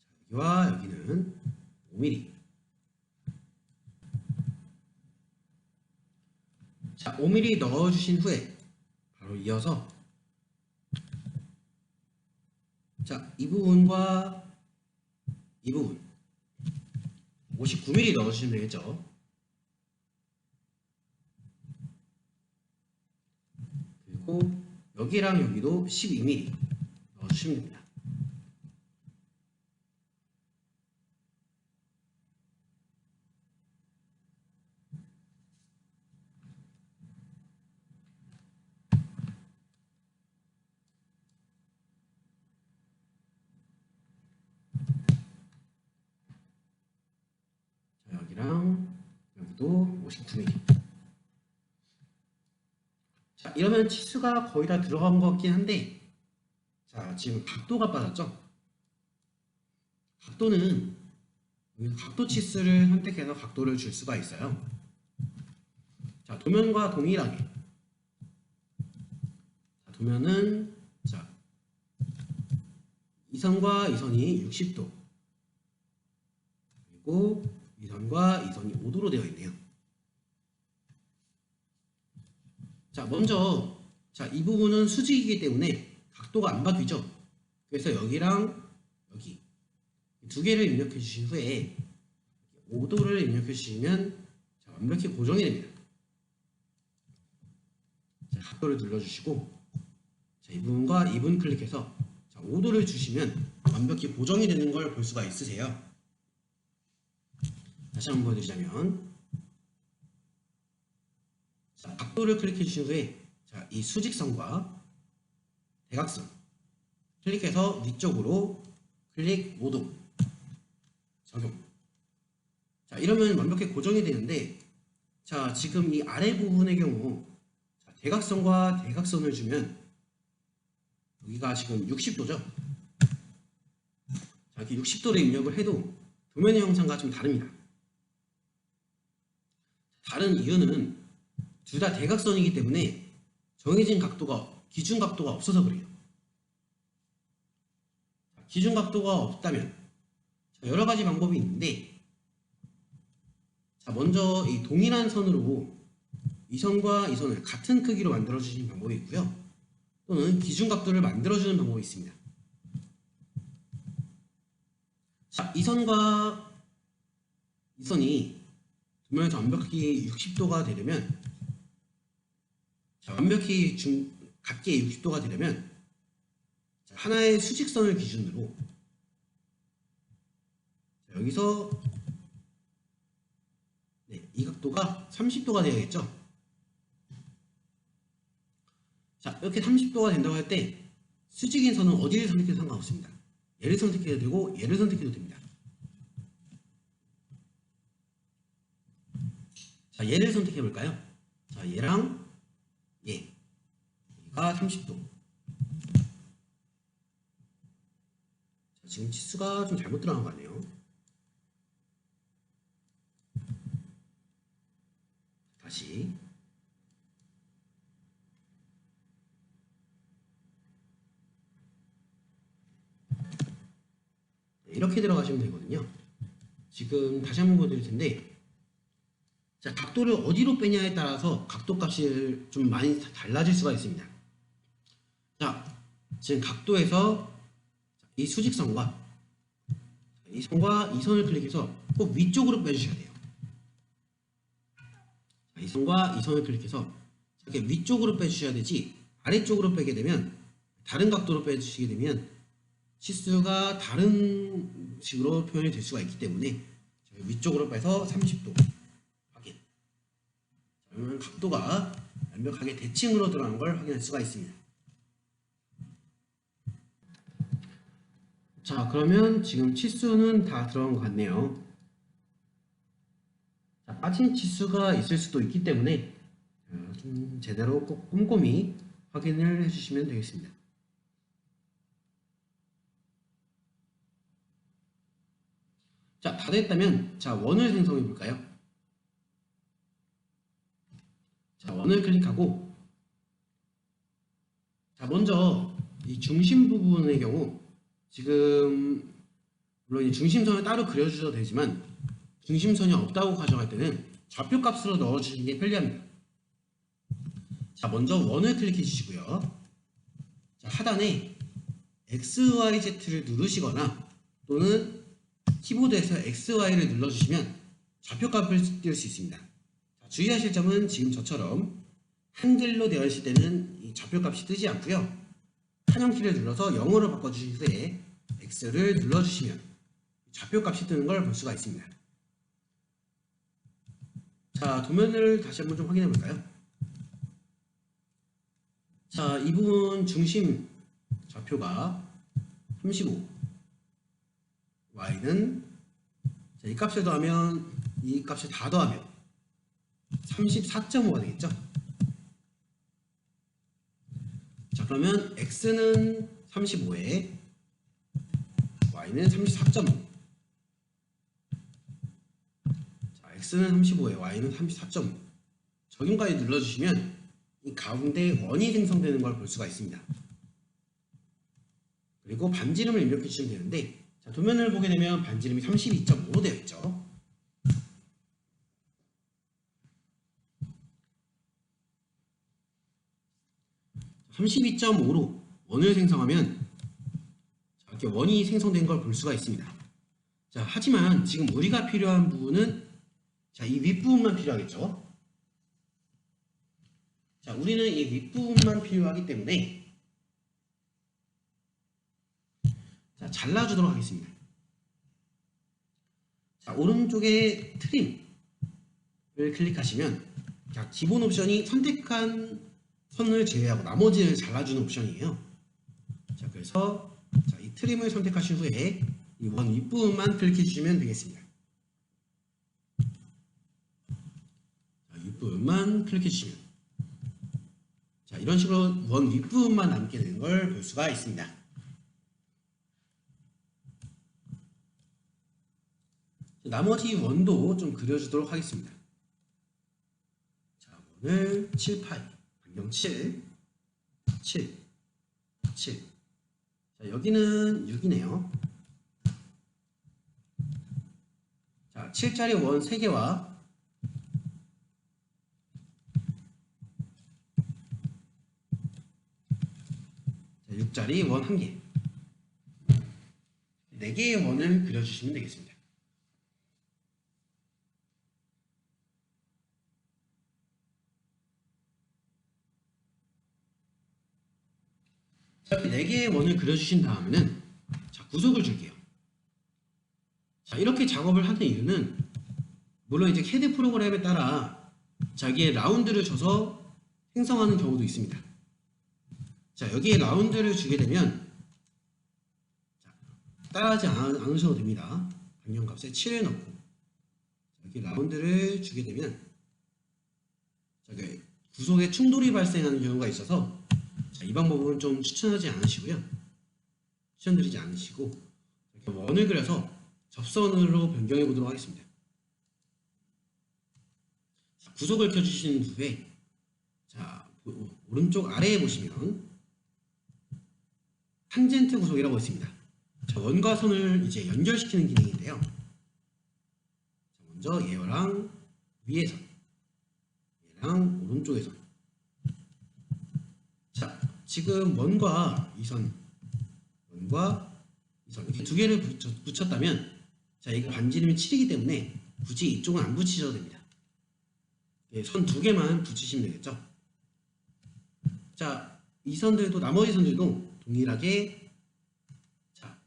자, 여기와 여기는 5mm. 자, 5mm 넣어주신 후에 바로 이어서, 자, 이 부분과 이 부분 59mm 넣어주시면 되겠죠. 그리고 여기랑 여기도 12mm 넣어주시면 됩니다. 자, 여기랑 여기도 59mm. 자, 이러면 치수가 거의 다 들어간 것 같긴 한데, 자, 지금 각도가 빠졌죠? 각도는 여기서 각도 치수를 선택해서 각도를 줄 수가 있어요. 자, 도면과 동일하게. 자, 도면은, 자, 이 선과 이 선이 60도. 그리고 이 선과 이 선이 5도로 되어 있네요. 자, 먼저, 자, 이 부분은 수직이기 때문에 각도가 안 바뀌죠. 그래서 여기랑 여기 두 개를 입력해 주신 후에 5도를 입력해 주시면, 자, 완벽히 고정이 됩니다. 자, 각도를 눌러주시고, 자, 이 부분과 이 부분 클릭해서, 자, 5도를 주시면 완벽히 고정이 되는 걸 볼 수가 있으세요. 다시 한번 보여드리자면, 자, 각도를 클릭해 주신 후에, 자, 이 수직선과 대각선 클릭해서 위쪽으로 클릭 5도 적용. 자, 이러면 완벽히 고정이 되는데, 자, 지금 이 아래 부분의 경우, 자, 대각선과 대각선을 주면 여기가 지금 60도죠. 자, 이렇게 60도를 입력을 해도 도면의 형상과 좀 다릅니다. 다른 이유는, 둘 다 대각선이기 때문에 정해진 각도가, 기준 각도가 없어서 그래요. 기준 각도가 없다면 여러 가지 방법이 있는데, 자, 먼저 이 동일한 선으로 이 선과 이 선을 같은 크기로 만들어 주시는 방법이 있고요. 또는 기준 각도를 만들어 주는 방법이 있습니다. 자, 이 선과 이 선이 도면에서 완벽히 60도가 되려면, 자, 완벽히 같게 60도가 되려면, 자, 하나의 수직선을 기준으로, 자, 여기서 네, 이 각도가 30도가 되어야겠죠. 자, 이렇게 30도가 된다고 할 때 수직인 선은 어디를 선택해도 상관없습니다. 얘를 선택해도 되고 얘를 선택해도 됩니다. 자, 얘를 선택해 볼까요? 자, 얘랑 얘가 30도. 자, 지금 치수가 좀 잘못 들어간 거 같네요. 다시. 이렇게 들어가시면 되거든요. 지금 다시 한번 보여드릴 텐데, 자, 각도를 어디로 빼냐에 따라서 각도 값이 좀 많이 달라질 수가 있습니다. 자, 지금 각도에서 이 수직선과 이 선과 이 선을 클릭해서 꼭 위쪽으로 빼주셔야 돼요. 자, 이 선과 이 선을 클릭해서 이렇게 위쪽으로 빼주셔야 되지, 아래쪽으로 빼게 되면, 다른 각도로 빼주시게 되면 치수가 다른 식으로 표현이 될 수가 있기 때문에 위쪽으로 빼서 30도 확인. 그러면 각도가 완벽하게 대칭으로 들어간 걸 확인할 수가 있습니다. 자, 그러면 지금 치수는 다 들어간 것 같네요. 자, 빠진 치수가 있을 수도 있기 때문에 좀 제대로 꼭 꼼꼼히 확인을 해주시면 되겠습니다. 자, 다 됐다면, 자, 원을 생성해 볼까요? 자, 원을 클릭하고, 자, 먼저 이 중심 부분의 경우, 지금 물론 이 중심선을 따로 그려주셔도 되지만 중심선이 없다고 가정할 때는 좌표값으로 넣어주시는 게 편리합니다. 자, 먼저 원을 클릭해 주시고요. 자, 하단에 XYZ를 누르시거나 또는 키보드에서 XY를 눌러주시면 좌표값을 띄울 수 있습니다. 자, 주의하실 점은 지금 저처럼 한글로 되어 있을 때는 이 좌표값이 뜨지 않고요. 한영키를 눌러서 영어로 바꿔주신 후에 X를 눌러주시면 좌표값이 뜨는 걸 볼 수가 있습니다. 자, 도면을 다시 한번 좀 확인해 볼까요? 자, 이 부분 중심 좌표가 35, Y는 자, 이 값을 더하면 이 값을 다 더하면 34.5가 되겠죠? 자, 그러면 X는 35에 Y는 34.5. 자, X는 35에 Y는 34.5. 적용까지 눌러주시면 이 가운데 원이 생성되는 걸 볼 수가 있습니다. 그리고 반지름을 입력해 주시면 되는데, 자, 도면을 보게 되면 반지름이 32.5로 되어 있죠. 자, 32.5로 원을 생성하면 자, 이렇게 원이 생성된 걸 볼 수가 있습니다. 자, 하지만 지금 우리가 필요한 부분은 자, 이 윗부분만 필요하겠죠. 자, 우리는 이 윗부분만 필요하기 때문에 자, 잘라주도록 하겠습니다. 자, 오른쪽에 트림을 클릭하시면 자, 기본 옵션이 선택한 선을 제외하고 나머지를 잘라주는 옵션이에요. 자, 그래서 자, 이 트림을 선택하신 후에 이 원 윗부분만 클릭해 주시면 되겠습니다. 자, 윗부분만 클릭해 주시면 자, 이런 식으로 원 윗부분만 남게 되는 걸 볼 수가 있습니다. 나머지 원도 좀 그려주도록 하겠습니다. 자, 원을 7파이 반경 7 7 7. 자, 여기는 6이네요. 자, 7짜리 원 3개와 6짜리 원 1개, 4개의 원을 그려주시면 되겠습니다. 자, 4개의 원을 그려주신 다음에는 자, 구속을 줄게요. 자, 이렇게 작업을 하는 이유는 물론 이제 CAD 프로그램에 따라 자기의 라운드를 줘서 생성하는 경우도 있습니다. 자, 여기에 라운드를 주게 되면 자, 따라하지 않으셔도 됩니다. 반경값에 7을 넣고 여기 라운드를 주게 되면 구속에 충돌이 발생하는 경우가 있어서 자, 이 방법은 좀 추천하지 않으시고요. 추천드리지 않으시고 원을 그려서 접선으로 변경해 보도록 하겠습니다. 자, 구속을 켜주신 후에 자, 오른쪽 아래에 보시면 탄젠트 구속이라고 있습니다. 자, 원과 선을 이제 연결시키는 기능인데요. 자, 먼저 얘랑 위에 선, 얘랑 오른쪽의 선. 자, 지금 원과 이 선, 원과 이 선 이렇게 2개를 붙였다면 자, 이거 반지름이 7이기 때문에 굳이 이쪽은 안 붙이셔도 됩니다. 선 2개만 붙이시면 되겠죠. 자, 이 선들도 나머지 선들도 동일하게 자,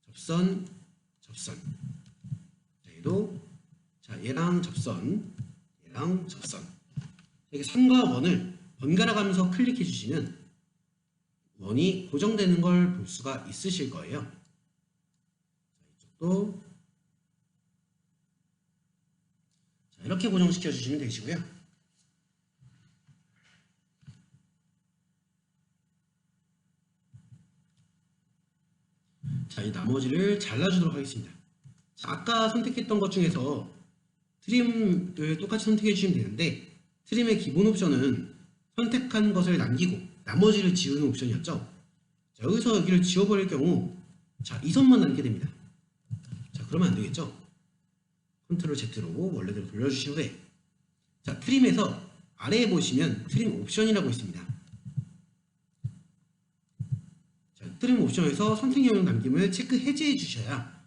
접선, 접선. 자, 얘도 자, 얘랑 접선, 얘랑 접선. 이렇게 선과 원을 번갈아 가면서 클릭해 주시면 원이 고정되는 걸 볼 수가 있으실 거예요. 자, 이쪽도 자, 이렇게 고정시켜 주시면 되시고요. 자, 이 나머지를 잘라주도록 하겠습니다. 자, 아까 선택했던 것 중에서 트림을 똑같이 선택해 주시면 되는데 트림의 기본 옵션은 선택한 것을 남기고 나머지를 지우는 옵션이었죠. 자, 여기서 여기를 지워버릴 경우 자, 이 선만 남게 됩니다. 자, 그러면 안 되겠죠. 컨트롤 Z로 원래대로 돌려주신 후에 자, 트림에서 아래에 보시면 트림 옵션이라고 있습니다. 자, 트림 옵션에서 선택 영역 남김을 체크 해제해 주셔야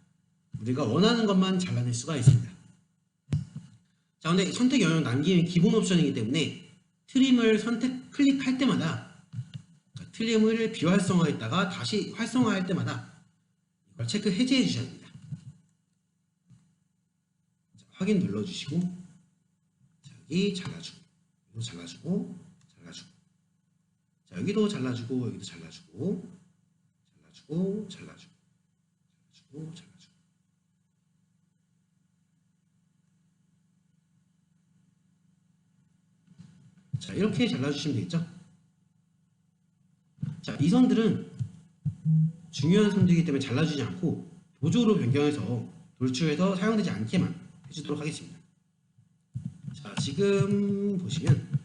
우리가 원하는 것만 잘라낼 수가 있습니다. 자, 근데 선택 영역 남김이 기본 옵션이기 때문에 트림을 클릭할 때마다 트림을 비활성화했다가 다시 활성화할 때마다 이걸 체크 해제해 주셔야 됩니다. 자, 확인 눌러주시고 자, 여기 잘라주고 여기도 잘라주고 잘라주고 자, 여기도 잘라주고 여기도 잘라주고 잘라주고 잘라주고 잘라주고 잘라주고 자, 이렇게 잘라주시면 되겠죠. 자, 이 선들은 중요한 선들이기 때문에 잘라주지 않고 보조로 변경해서 돌출해서 사용되지 않게만 해주도록 하겠습니다. 자, 지금 보시면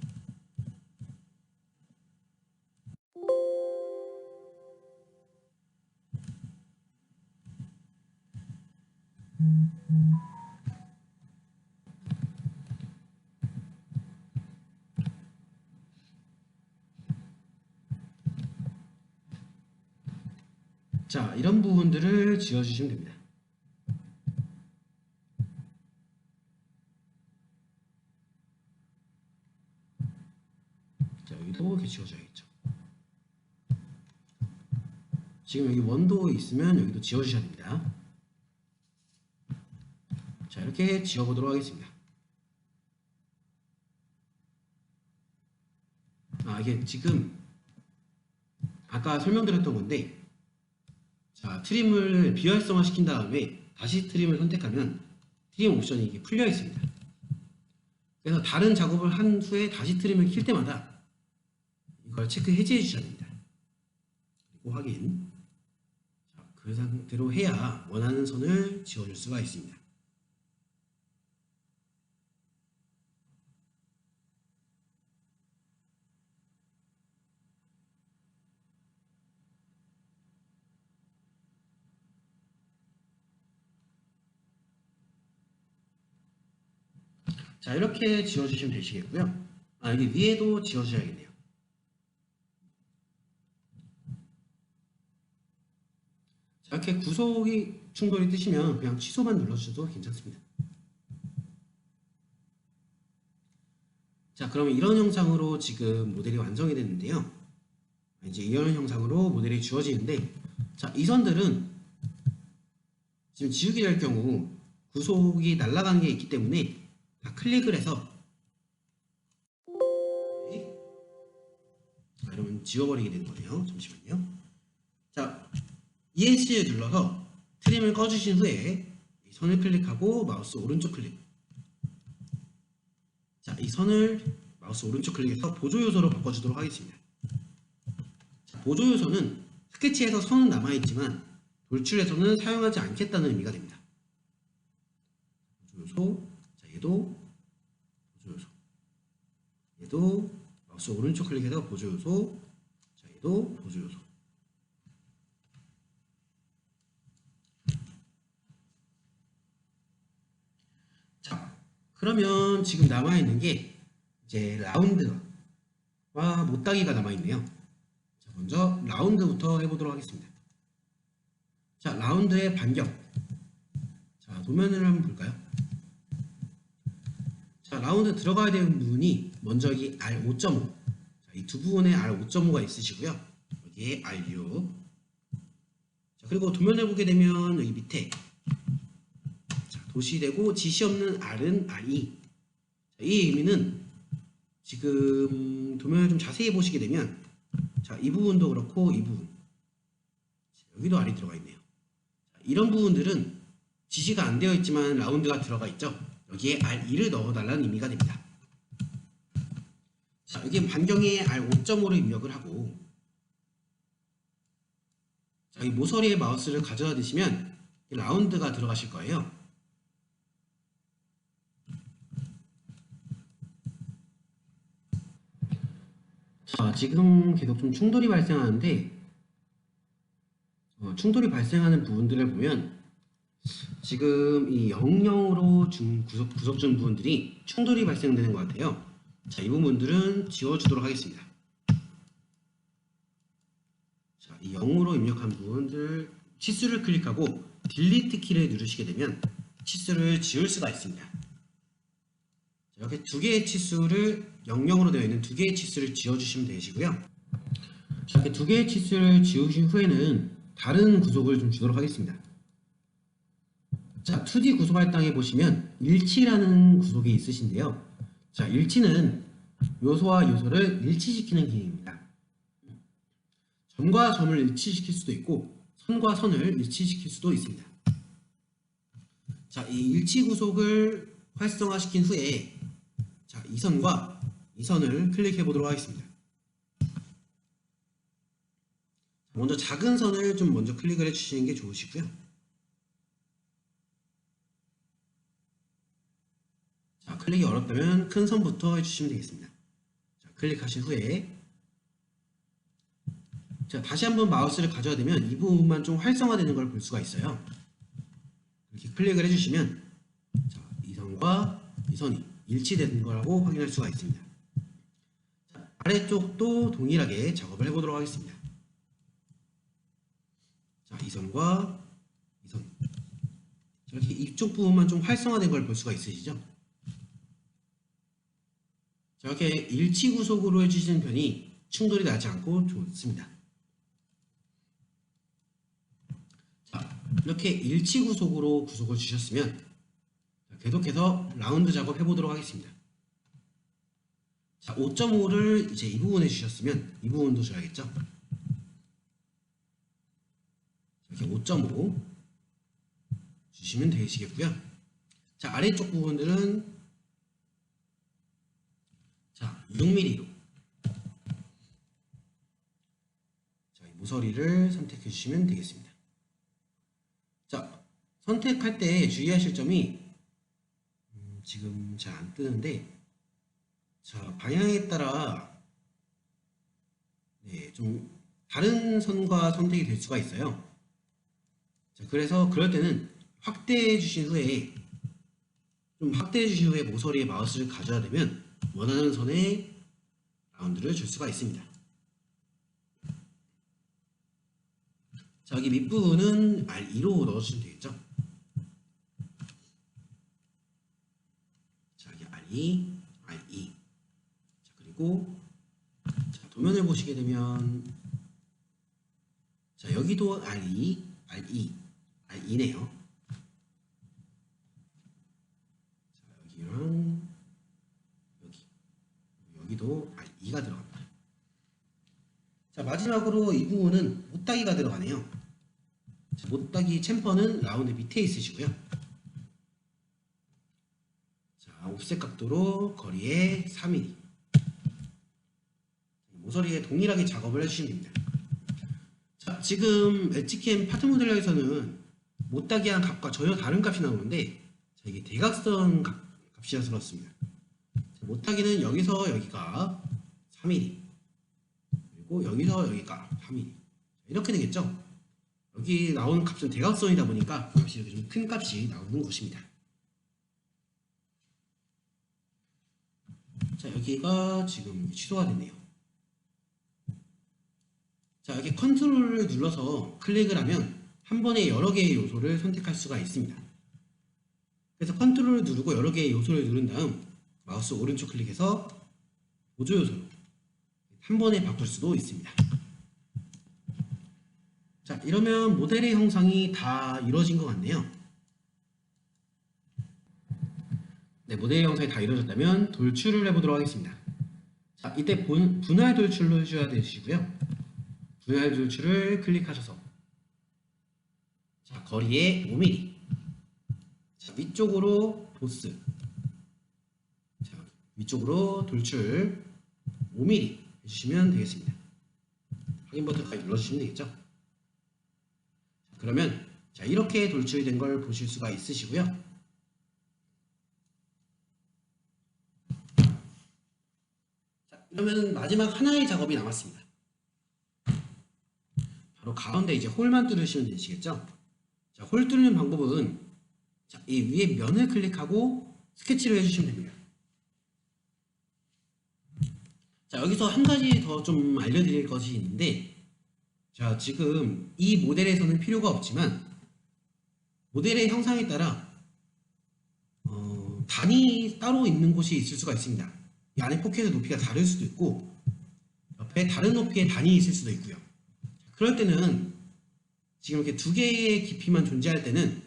자, 이런 부분들을 지워주시면 됩니다. 자, 여기도 이렇게 지워줘야겠죠. 지금 여기 원도 있으면 여기도 지워주셔야 됩니다. 자, 이렇게 지워보도록 하겠습니다. 아, 이게 지금 아까 설명드렸던 건데 자, 트림을 비활성화 시킨 다음에 다시 트림을 선택하면 트림 옵션이 이게 풀려 있습니다. 그래서 다른 작업을 한 후에 다시 트림을 킬 때마다 이걸 체크 해제해 주셔야 됩니다. 그리고 확인. 자, 그 상태로 해야 원하는 선을 지워줄 수가 있습니다. 자, 이렇게 지워주시면 되시겠고요. 여기 위에도 지워주셔야겠네요. 자, 이렇게 구속이 충돌이 뜨시면 그냥 취소만 눌러주셔도 괜찮습니다. 자, 그러면 이런 형상으로 지금 모델이 완성이 됐는데요. 이제 이런 형상으로 모델이 지워지는데, 자, 이 선들은 지금 지우기 될 경우 구속이 날아가는 게 있기 때문에 다 클릭을 해서, 자, 그러면 지워버리게 되는 거네요. 잠시만요. 자, ESC를 눌러서 트림을 꺼주신 후에 이 선을 클릭하고 마우스 오른쪽 클릭. 자, 이 선을 마우스 오른쪽 클릭해서 보조 요소로 바꿔주도록 하겠습니다. 자, 보조 요소는 스케치에서 선은 남아있지만 돌출에서는 사용하지 않겠다는 의미가 됩니다. 보조 요소, 자, 얘도 보조 요소, 얘도 마우스 오른쪽 클릭해서 보조 요소, 자, 얘도 보조 요소. 자, 그러면 지금 남아있는 게 이제 라운드와 못따기가 남아있네요. 자, 먼저 라운드부터 해보도록 하겠습니다. 자, 라운드의 반경. 자, 도면을 한번 볼까요? 자, 라운드 들어가야 되는 부분이 먼저 이 R5.5. 자, 이 두 부분에 R5.5가 있으시고요. 여기에 R6. 자, 그리고 도면을 보게 되면 여기 밑에 자, 도시되고 지시 없는 R은 R2. 자, 이 의미는 지금 도면을 좀 자세히 보시게 되면 자, 이 부분도 그렇고 이 부분 여기도 R이 들어가 있네요. 자, 이런 부분들은 지시가 안 되어 있지만 라운드가 들어가 있죠. 여기에 R2를 넣어달라는 의미가 됩니다. 자, 여기 반경에 R5.5로 입력을 하고, 자, 이 모서리에 마우스를 가져다 대시면 라운드가 들어가실 거예요. 자, 지금 계속 좀 충돌이 발생하는데, 충돌이 발생하는 부분들을 보면 지금 이 00으로 구속 중 부분들이 충돌이 발생되는 것 같아요. 자, 이 부분들은 지워주도록 하겠습니다. 자, 이 0으로 입력한 부분들 치수를 클릭하고 딜리트 키를 누르시게 되면 치수를 지울 수가 있습니다. 자, 이렇게 두 개의 치수를 00으로 되어 있는 두 개의 치수를 지워주시면 되시고요. 자, 이렇게 두 개의 치수를 지우신 후에는 다른 구속을 좀 주도록 하겠습니다. 자, 2D 구속 할당에 보시면 일치라는 구속이 있으신데요. 자, 일치는 요소와 요소를 일치시키는 기능입니다. 점과 점을 일치시킬 수도 있고 선과 선을 일치시킬 수도 있습니다. 자, 이 일치 구속을 활성화시킨 후에 자, 이 선과 이 선을 클릭해 보도록 하겠습니다. 먼저 작은 선을 좀 먼저 클릭을 해 주시는 게 좋으시고요. 자, 클릭이 어렵다면 큰 선부터 해주시면 되겠습니다. 자, 클릭하신 후에 자, 다시 한번 마우스를 가져야 되면 이 부분만 좀 활성화되는 걸 볼 수가 있어요. 이렇게 클릭을 해주시면 자, 이 선과 이 선이 일치되는 거라고 확인할 수가 있습니다. 자, 아래쪽도 동일하게 작업을 해보도록 하겠습니다. 자, 이 선과 이 선. 이렇게 이쪽 부분만 좀 활성화된 걸 볼 수가 있으시죠? 자, 이렇게 일치 구속으로 해주시는 편이 충돌이 나지 않고 좋습니다. 자, 이렇게 일치 구속으로 구속을 주셨으면 계속해서 라운드 작업 해보도록 하겠습니다. 자, 5.5를 이제 이 부분에 주셨으면 이 부분도 줘야겠죠? 이렇게 5.5 주시면 되시겠고요. 자, 아래쪽 부분들은 자, 6mm로 자, 이 모서리를 선택해 주시면 되겠습니다. 자, 선택할 때 주의하실 점이 지금 잘 안 뜨는데 자, 방향에 따라 네, 좀 다른 선과 선택이 될 수가 있어요. 자, 그래서 그럴 때는 확대해 주신 후에 좀 확대해 주신 후에 모서리에 마우스를 가져야 되면 원하는 선에 라운드를 줄 수가 있습니다. 자, 여기 밑부분은 R2로 넣어주시면 되겠죠. 자, 여기 R2, R2. 자, 그리고 자, 도면을 보시게 되면 자, 여기도 R2, R2, R2네요. 자, 여기랑 여기도 R2가 들어갑니다. 자, 마지막으로 이 부분은 못따기가 들어가네요. 자, 못따기 챔퍼는 라운드 밑에 있으시고요. 자, 옵셋 각도로 거리에 4mm. 모서리에 동일하게 작업을 해주시면 됩니다. 자, 지금 엣지캠 파트 모델러에서는 못따기한 값과 전혀 다른 값이 나오는데 자, 이게 대각선 값이라서 그렇습니다. 자, 못따기는 여기서 여기가 3mm 그리고 여기서 여기가 3mm 이렇게 되겠죠. 여기 나오는 값은 대각선이다 보니까 값이 이렇게 좀 큰 값이 나오는 것입니다. 자, 여기가 지금 취소가 됐네요. 자, 여기 컨트롤을 눌러서 클릭을 하면 한 번에 여러 개의 요소를 선택할 수가 있습니다. 그래서 컨트롤을 누르고 여러 개의 요소를 누른 다음 마우스 오른쪽 클릭해서 보조 요소로 한 번에 바꿀 수도 있습니다. 자, 이러면 모델의 형상이 다 이루어진 것 같네요. 네, 모델의 형상이 다 이루어졌다면 돌출을 해보도록 하겠습니다. 자, 이때 분할 돌출로 해줘야 되시고요. 분할 돌출을 클릭하셔서 자, 거리에 5mm. 자, 위쪽으로 보스. 자, 위쪽으로 돌출 5mm 해주시면 되겠습니다. 확인 버튼까지 눌러주시면 되겠죠. 그러면 자, 이렇게 돌출된 걸 보실 수가 있으시고요. 자, 그러면 마지막 하나의 작업이 남았습니다. 바로 가운데 이제 홀만 뚫으시면 되시겠죠. 자, 홀 뚫는 방법은 자, 이 위에 면을 클릭하고 스케치를 해주시면 됩니다. 자, 여기서 한 가지 더 좀 알려드릴 것이 있는데 자, 지금 이 모델에서는 필요가 없지만 모델의 형상에 따라 단이 따로 있는 곳이 있을 수가 있습니다. 이 안에 포켓의 높이가 다를 수도 있고 옆에 다른 높이의 단이 있을 수도 있고요. 그럴 때는 지금 이렇게 두 개의 깊이만 존재할 때는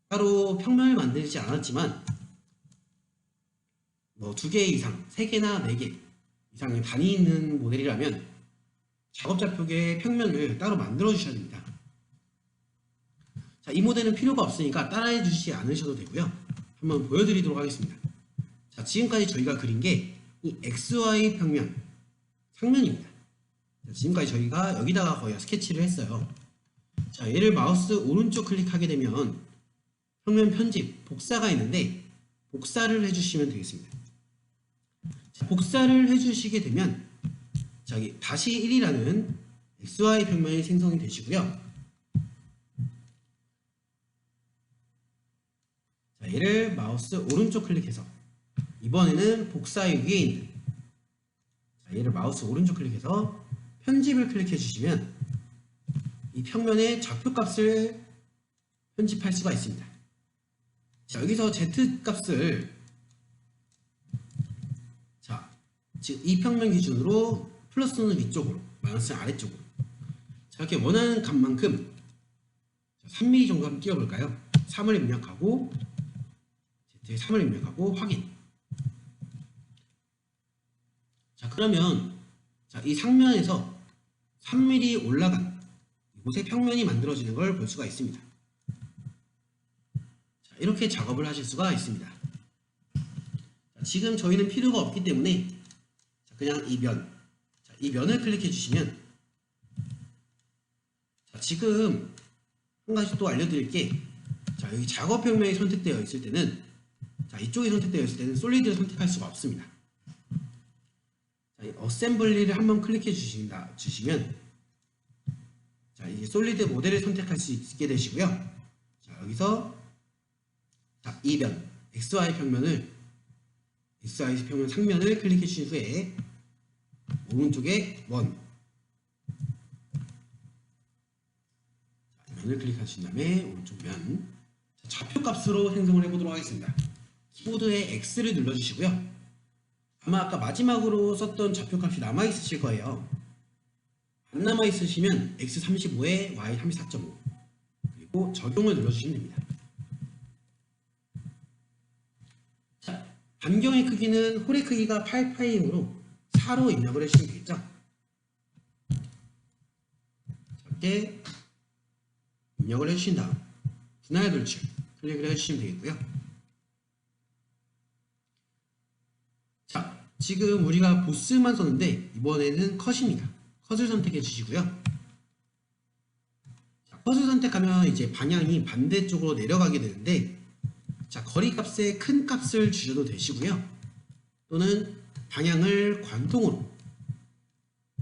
따로 평면을 만들지 않았지만 뭐 2개 이상, 3개나 4개 이상의 단이 있는 모델이라면 작업자표계의 평면을 따로 만들어 주셔야 됩니다. 자, 이 모델은 필요가 없으니까 따라해 주시지 않으셔도 되고요. 한번 보여드리도록 하겠습니다. 자, 지금까지 저희가 그린 게 이 XY 평면, 상면입니다. 자, 지금까지 저희가 여기다가 거의 스케치를 했어요. 자, 얘를 마우스 오른쪽 클릭하게 되면 평면 편집, 복사가 있는데 복사를 해주시면 되겠습니다. 자, 복사를 해주시게 되면 자, 여기 다시 1이라는 XY 평면이 생성이 되시고요. 자, 얘를 마우스 오른쪽 클릭해서 이번에는 복사의 위에 있는 자, 얘를 마우스 오른쪽 클릭해서 편집을 클릭해 주시면 이 평면의 좌표값을 편집할 수가 있습니다. 자, 여기서 Z값을 자, 지금 이 평면 기준으로 플러스는 위쪽으로, 마이너스는 아래쪽으로. 자, 이렇게 원하는 값만큼 3mm 정도 한번 띄워볼까요? 3을 입력하고 Z에 3을 입력하고 확인. 자, 그러면 자, 이 상면에서 3mm 올라간 이곳에 평면이 만들어지는 걸 볼 수가 있습니다. 자, 이렇게 작업을 하실 수가 있습니다. 자, 지금 저희는 필요가 없기 때문에 자, 그냥 이 면, 자, 이 면을 클릭해 주시면 자, 지금 한 가지 또 알려드릴 게 자, 여기 작업 평면이 선택되어 있을 때는 자, 이쪽이 선택되어 있을 때는 솔리드를 선택할 수가 없습니다. 자, 이 어셈블리를 한번 클릭해 주시면 자, 이제 솔리드 모델을 선택할 수 있게 되시고요. 자, 여기서 자, 이 면 XY 평면 상면을 클릭해 주신 후에 오른쪽에 면을 클릭하신 다음에 오른쪽 면, 좌표값으로 생성을 해보도록 하겠습니다. 키보드에 X를 눌러주시고요. 아마 아까 마지막으로 썼던 좌표값이 남아있으실 거예요. 안 남아있으시면 X35에 Y34.5 그리고 적용을 눌러주시면 됩니다. 자, 반경의 크기는 홀의 크기가 8파이므로 4로 입력을 해주시면 되겠죠. 이렇게 입력을 해주신 다음 분할 돌출 클릭을 해주시면 되겠고요. 자, 지금 우리가 보스만 썼는데 이번에는 컷입니다. 컷을 선택해 주시고요. 자, 컷을 선택하면 이제 방향이 반대쪽으로 내려가게 되는데, 자, 거리 값에 큰 값을 주셔도 되시고요. 또는 방향을 관통으로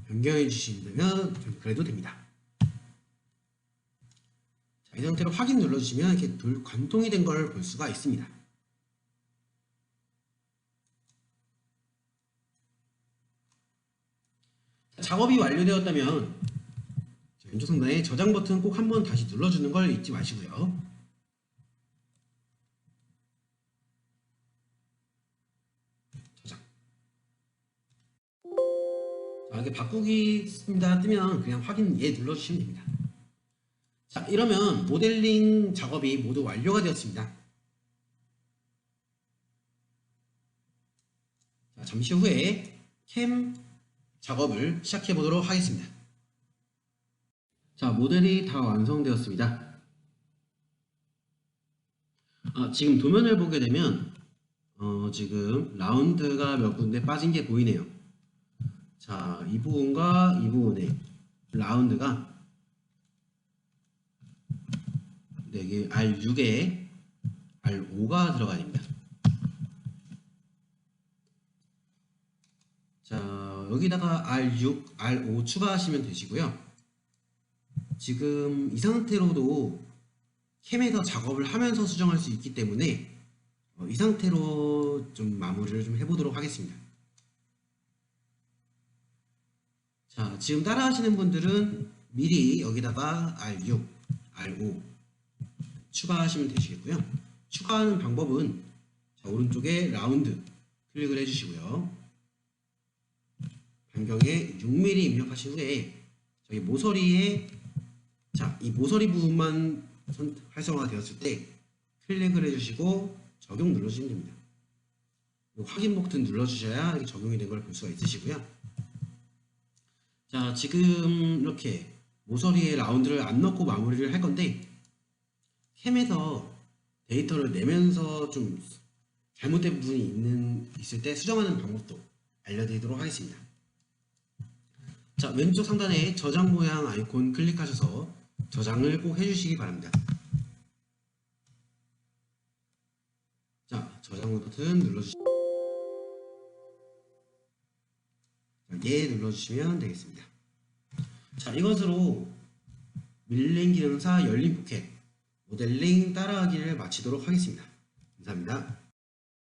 변경해 주시면 그래도 됩니다. 자, 이 상태로 확인 눌러주시면 이렇게 관통이 된 걸 볼 수가 있습니다. 자, 작업이 완료되었다면 왼쪽 상단에 저장 버튼 꼭 한번 다시 눌러주는 걸 잊지 마시고요. 저장. 자, 이렇게 바꾸기 있습니다 뜨면 그냥 확인 예 눌러주시면 됩니다. 자, 이러면 모델링 작업이 모두 완료가 되었습니다. 자, 잠시 후에 캠 작업을 시작해 보도록 하겠습니다. 자, 모델이 다 완성되었습니다. 지금 도면을 보게 되면 지금 라운드가 몇 군데 빠진 게 보이네요. 자, 이 부분과 이 부분에 라운드가 4개, R6에 R5가 들어가야 됩니다. 자, 여기다가 R6, R5 추가하시면 되시고요. 지금 이 상태로도 캠에서 작업을 하면서 수정할 수 있기 때문에 이 상태로 좀 마무리를 좀 해보도록 하겠습니다. 자, 지금 따라 하시는 분들은 미리 여기다가 R6, R5 추가하시면 되시겠고요. 추가하는 방법은 자, 오른쪽에 라운드 클릭을 해주시고요. 반경에 6mm 입력하신 후에 저희 모서리에 자, 이 모서리 부분만 활성화가 되었을 때 클릭을 해주시고 적용 눌러주시면 됩니다. 확인 버튼 눌러주셔야 이렇게 적용이 된 걸 볼 수가 있으시고요. 자, 지금 이렇게 모서리에 라운드를 안 넣고 마무리를 할 건데 캠에서 데이터를 내면서 좀 잘못된 부분이 있을 때 수정하는 방법도 알려드리도록 하겠습니다. 자, 왼쪽 상단에 저장 모양 아이콘 클릭하셔서 저장을 꼭 해주시기 바랍니다. 자, 저장 버튼 눌러주시면 예 눌러주시면 되겠습니다. 자, 이것으로 밀링 기능사 열린 포켓 모델링 따라하기를 마치도록 하겠습니다. 감사합니다.